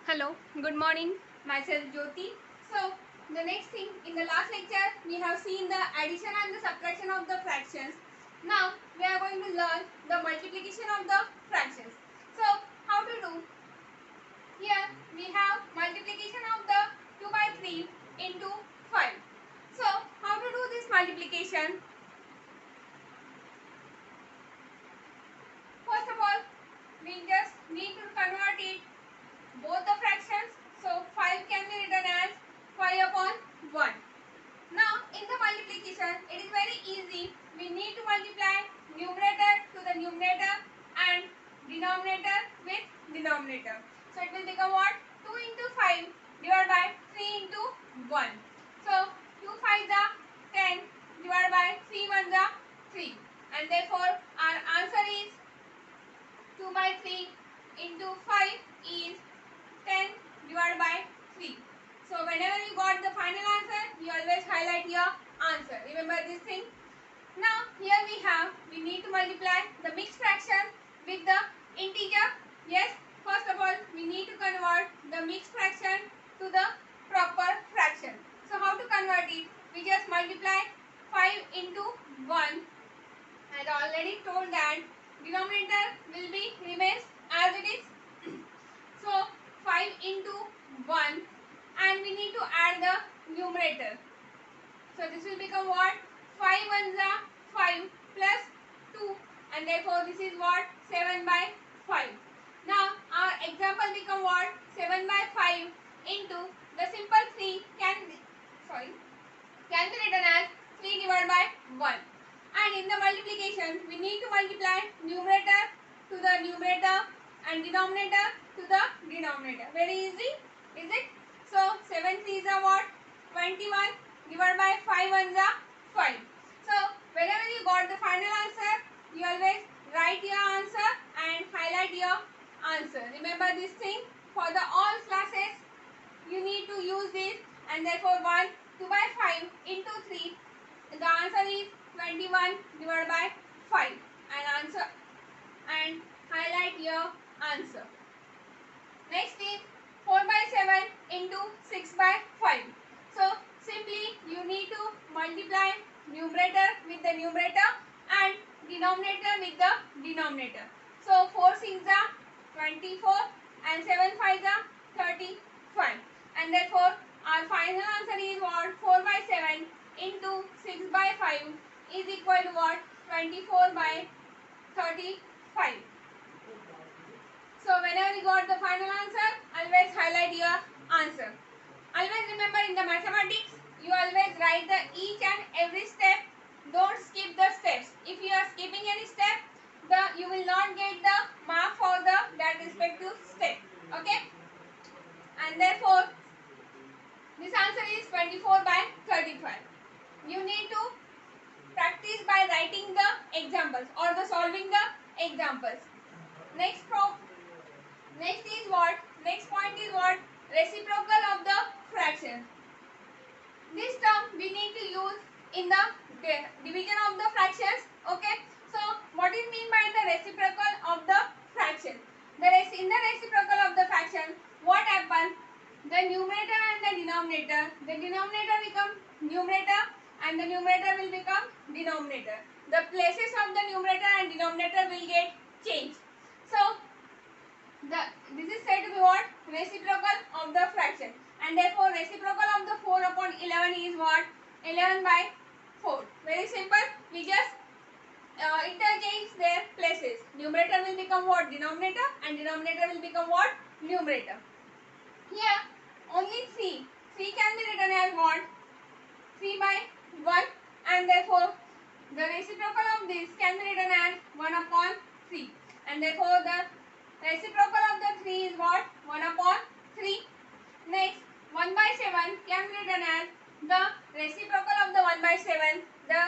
Hello, good morning. Myself Jyoti. So, the next thing in the last lecture we have seen the addition and the subtraction of the fractions. Now we are going to learn the multiplication of the fractions. So, how to do? Here we have multiplication of the 2 by 3 into 5. So, how to do this multiplication? First of all, we just need to convert it both the fractions. So 5 can be written as 5 upon 1. Now in the multiplication it is very easy. We need to multiply numerator to the numerator and denominator with denominator. So it will become what? 2 into 5 divided by 3 into 1. So 2 5 are 10 divided by 3 1 are 3. And therefore our answer is 2 by 3 into 5 is 10 divided by 3. So whenever you got the final answer, you always highlight your answer. Remember this thing? Now here we need to multiply the mixed fraction with the integer. Yes, first of all we need to convert the mixed fraction to the proper fraction. So how to convert it? We just multiply 5 into 1. I had already told that denominator will be remains as it is. So 5 into 1 and we need to add the numerator. So this will become what? 5 ones are 5 plus 2 and therefore this is what? 7 by 5. Now our example become what? 7 by 5 into the simple 3 can be written as 3 divided by 1. And in the multiplication we need to multiply numerator to the numerator and denominator to the denominator. Very easy, is it? So 7 3s are what? 21 divided by 5 ones are 5. So whenever you got the final answer, you always write your answer and highlight your answer. Remember this thing, for the all classes you need to use this, and therefore 2 by 5 into 3, the answer is 21 divided by 5 and highlight your answer. Next is 4 by 7 into 6 by 5. So simply you need to multiply numerator with the numerator and denominator with the denominator. So 4 6 are 24 and 7 5 are 35. And therefore our final answer is what? 4 by 7 into 6 by 5 is equal to what? 24 by 35. So whenever you got the final answer, always highlight your answer. Always remember, in the mathematics, you always write the each and every step. Don't skip the steps. If you are skipping any step, you will not get the mark for that respective step. Okay? And therefore, this answer is 24 by 35. You need to practice by writing the examples or the solving the examples. Next is what? Next point is what? Reciprocal of the fraction. This term we need to use in the division of the fractions. Okay. So what is mean by the reciprocal of the fraction? In the reciprocal of the fraction, what happen? The numerator and the denominator become numerator and the numerator will become denominator. The places of the numerator and denominator will get changed. So this is said to be what? Reciprocal of the fraction. And therefore reciprocal of the 4 upon 11 is what? 11 by 4. Very simple. We just interchange their places. Numerator will become what? Denominator, and denominator will become what? Numerator. Here only 3. 3 can be written as what? 3 by 1, and therefore the reciprocal of this can be written as 1 upon 3. And therefore the reciprocal of the 3 is what? 1 upon 3. Next, 1 by 7 can be written as the reciprocal of the 1 by 7. The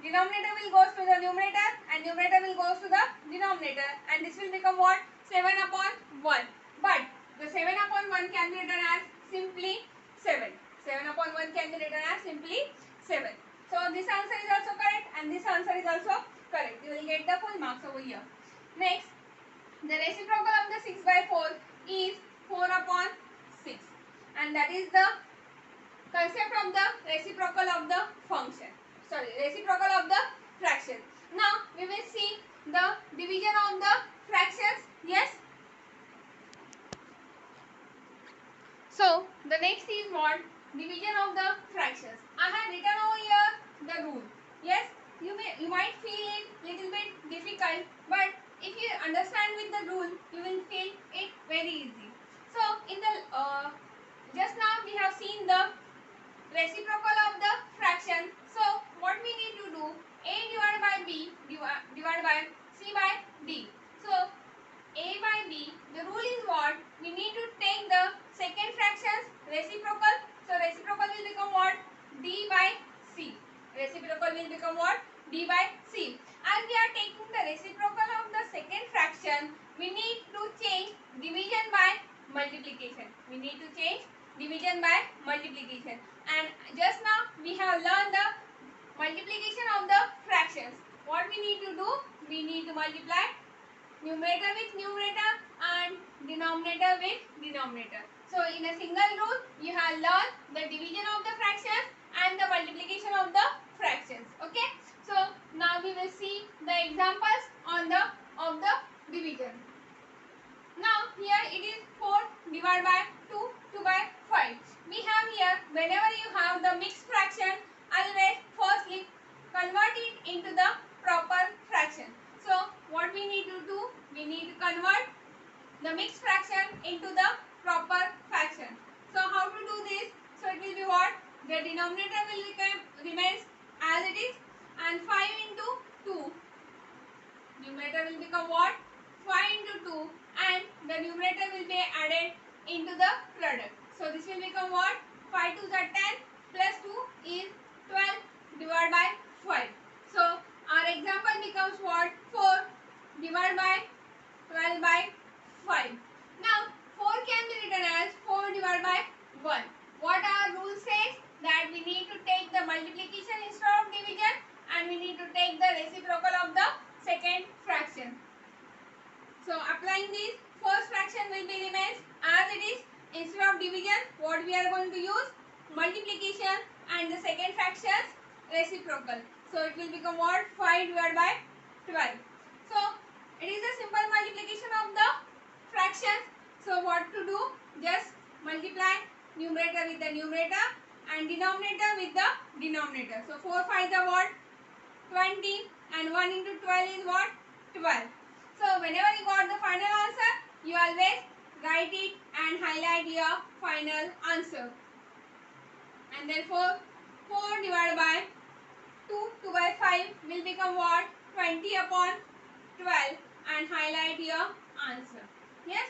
denominator will go to the numerator and numerator will go to the denominator, and this will become what? 7 upon 1. But the 7 upon 1 can be written as simply 7. 7 upon 1 can be written as simply 7. So this answer is also correct and this answer is also correct. You will get the full marks over here. Next, the reciprocal of the 6 by 4 is 4 upon and that is the concept of the reciprocal of the function. Sorry, reciprocal of the fraction. Now we will see the division of the fractions. Yes. So the next is what? Division of the fractions. I have written over here the rule. Yes, you might feel it little bit difficult, but if you understand with the rule, you will feel it very easy. So in the just now we have seen the reciprocal of the fraction. So what we need to do? A divided by B divided by C by D. So A by B, the rule is what? We need to take the second fractions reciprocal. So reciprocal will become what? D by C. Reciprocal will become what? D by C. As we are taking the reciprocal of the second fraction, we need to change division by multiplication. We need to change division by multiplication. And just now we have learned the multiplication of the fractions. What we need to do? We need to multiply numerator with numerator and denominator with denominator. So in a single rule, you have learned the division of the fractions and the multiplication of the fractions. Okay. So now we will see the examples on the of the division. Now here it is 4 divided by 2, 2 by 5. We have here, whenever you have the mixed fraction, always firstly convert it into the proper fraction. So what we need to do? We need to convert the mixed fraction into the proper fraction. So how to do this? So it will be what? The denominator will remains as it is, and 5 into 2. Numerator will become what? 5 into 2, and the numerator will be added into the product. So this will become what? 5 2s are 10 plus 2 is 12 divided by 5. So our example becomes what? 4 divided by 12 by 5. Now 4 can be written as 4 divided by 1. What our rule says? That we need to take the multiplication instead of division, and we need to take the reciprocal of the second fraction. So applying this, first fraction will be remains as it is. Instead of division, what we are going to use? Multiplication, and the second fraction's reciprocal. So it will become what? 5 divided by 12. So it is a simple multiplication of the fractions. So what to do? Just multiply numerator with the numerator and denominator with the denominator. So 4 5 are what? 20, and 1 into 12 is what? 12. So whenever you got the final answer, you always write it and highlight your final answer. And therefore 4 divided by 2, 2 by 5 will become what? 20 upon 12, and highlight your answer. Yes?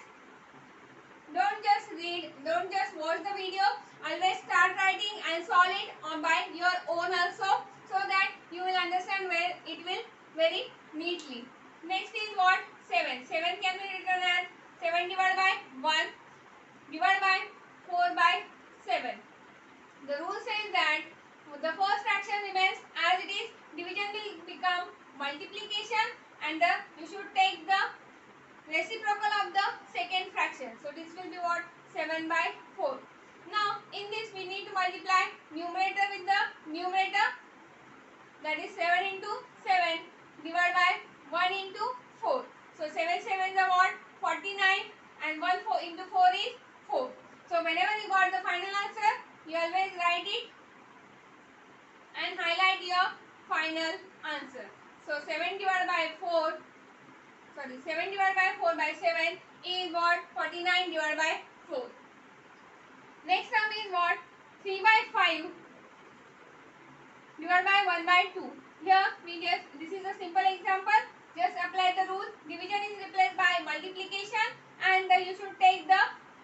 Don't just read, don't just watch the video. Always start writing and solve it on by your own also, so that you will understand where it will very neatly. Next is what? 7. 7 can be written as 7 divided by 1 divided by 4 by 7. The rule says that the first fraction remains as it is. Division will become multiplication, and you should take the reciprocal of the second fraction. So this will be what? 7 by 4. Now in this we need to multiply numerator with the numerator, that is 7 into 7 divided by 1 into 4. So 7 7 is what? 49, and 1 4 into 4 is 4. So whenever you got the final answer, you always write it and highlight your final answer. So 7 divided by 4, sorry, 7 divided by 4 by 7 is what? 49 divided by 4. Next term is what? 3 by 5 divided by 1 by 2. Here this is a simple example. Just apply the rule. Division is replaced by multiplication, and you should take the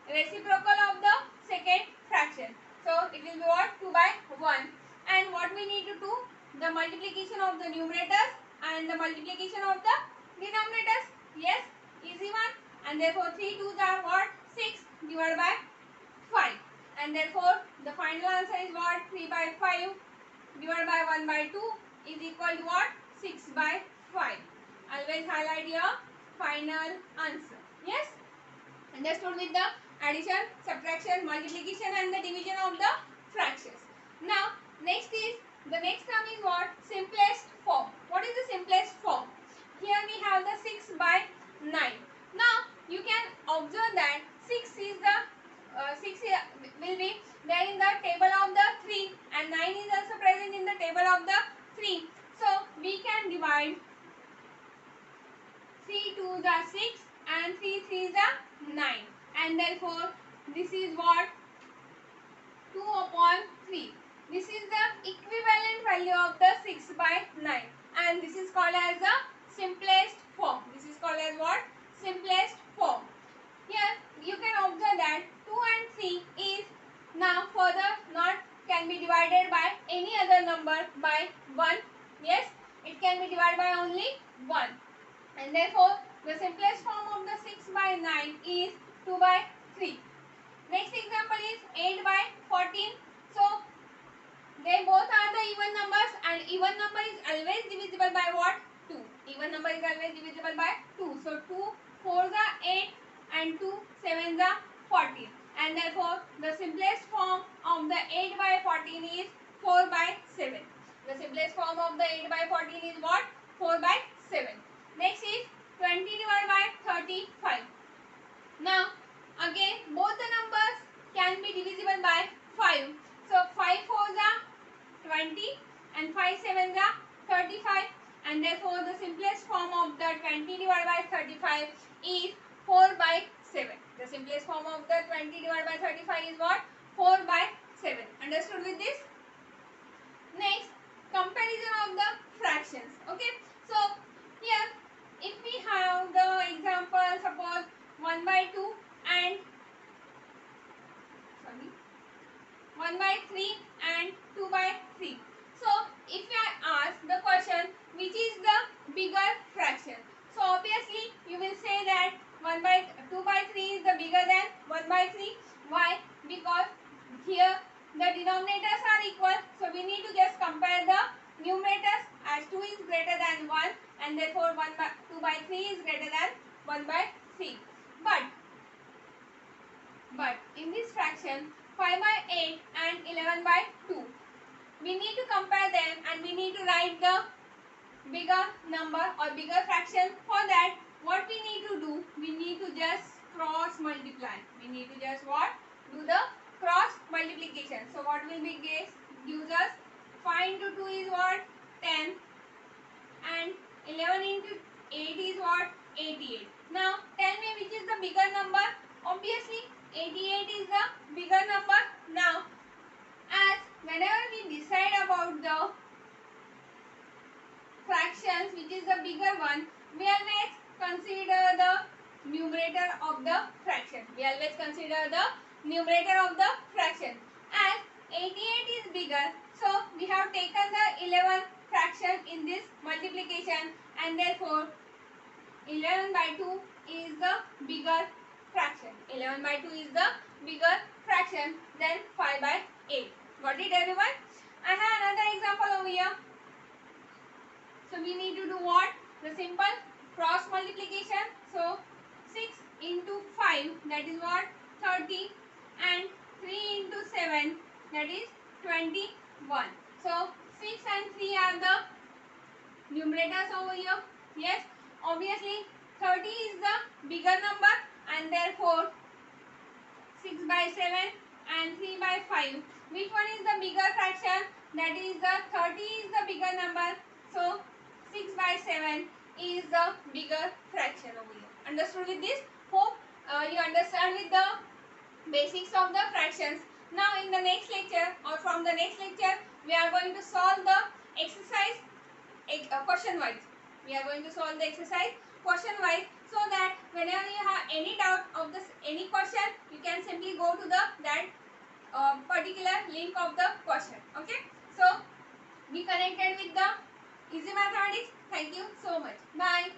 reciprocal of the second fraction. So it will be what? 2 by 1. And what we need to do? The multiplication of the numerators and the multiplication of the denominators. Yes, easy one. And therefore 3 2s are what? 6 divided by 5. And therefore the final answer is what? 3 by 5 divided by 1 by 2 is equal to what? 6 by 5. Always highlight your final answer. Yes? Understood with the addition, subtraction, multiplication and the division of the fractions. Now next is, the next term is what? Simplest form. What is the simplest form? Here we have the 6 by 9. Now you can observe that 6 is the 6 will be there in the table of the 3 and 9 is also present in the table of the 3. So we can divide 3 2 the 6 and 3 3 the 9, and therefore this is what? 2 upon 3. This is the equivalent value of the 6 by 9 and this is called as the simplest form. This is called as what? Simplest form. Here you can observe that 2 and 3 is now further not can be divided by any other number by 1. Yes, it can be divided by only 1 and therefore the simplest form of the 6 by 9 is 2 by 3. Next example is 8 by 14. So they both are the even numbers and even number is always divisible by what? 2. Even number is always divisible by 2. So 2 4s are 8 and 2 7s are 14 and therefore the simplest form of the 8 by 14 is 4 by 7. The simplest form of the 8 by 14 is what? 4 by 7. Next is 20 divided by 35. Now again both the numbers can be divisible by 5. So 5 4s are 20 and 5 7s are 35 and therefore the simplest form of the 20 divided by 35 is 4 by 7. The simplest form of the 20 divided by 35 is what? 4 by 7. Understood with this? Next, comparison of the fractions. Okay, so here if we have the example, suppose 1 by 2 and 1 by 3 and 2 by 3. So if I ask the question which is the bigger fraction, so obviously you will say that 1 by 2 by 3 is the bigger than 1 by 3. Why? Because here the denominators are equal, so we need to just compare the numerators as 2 is greater than 1 and therefore 2 by 3 is greater than 1 by 3. But in this fraction 5 by 8 and 11 by 2, we need to compare them and we need to write the bigger number or bigger fraction. For that what we need to do, we need to just cross multiply. We need to just what? Do the cross multiplication. So what will be gives us 5 into 2 is what? 10 and 11 into 8 is what? 88. Now tell me which is the bigger number? Obviously 88 is the bigger number. Now as whenever we decide about the fractions which is the bigger one, we always consider the numerator of the fraction. We always consider the numerator of the fraction. As 88 is bigger, so we have taken the 11 fraction in this multiplication and therefore 11 by 2 is the bigger fraction. 11 by 2 is the bigger fraction than 5 by 8. Got it everyone? I have another example over here. So we need to do what? The simple cross multiplication. So 6 into 5, that is what? 30 and 3 into 7, that is 21. So 6 and 3 are the numerators over here. Yes, obviously 30 is the bigger number and therefore 6 by 7 and 3 by 5. Which one is the bigger fraction? That is the 30 is the bigger number. So 6 by 7 is the bigger fraction over here. Understood with this? Hope you understand with the basics of the fractions. Now in the next lecture or from the next lecture, we are going to solve the exercise question wise. We are going to solve the exercise question wise, so that whenever you have any doubt of this any question, you can simply go to the that particular link of the question. Okay, so be connected with the Easy Mathematics. Thank you so much. Bye.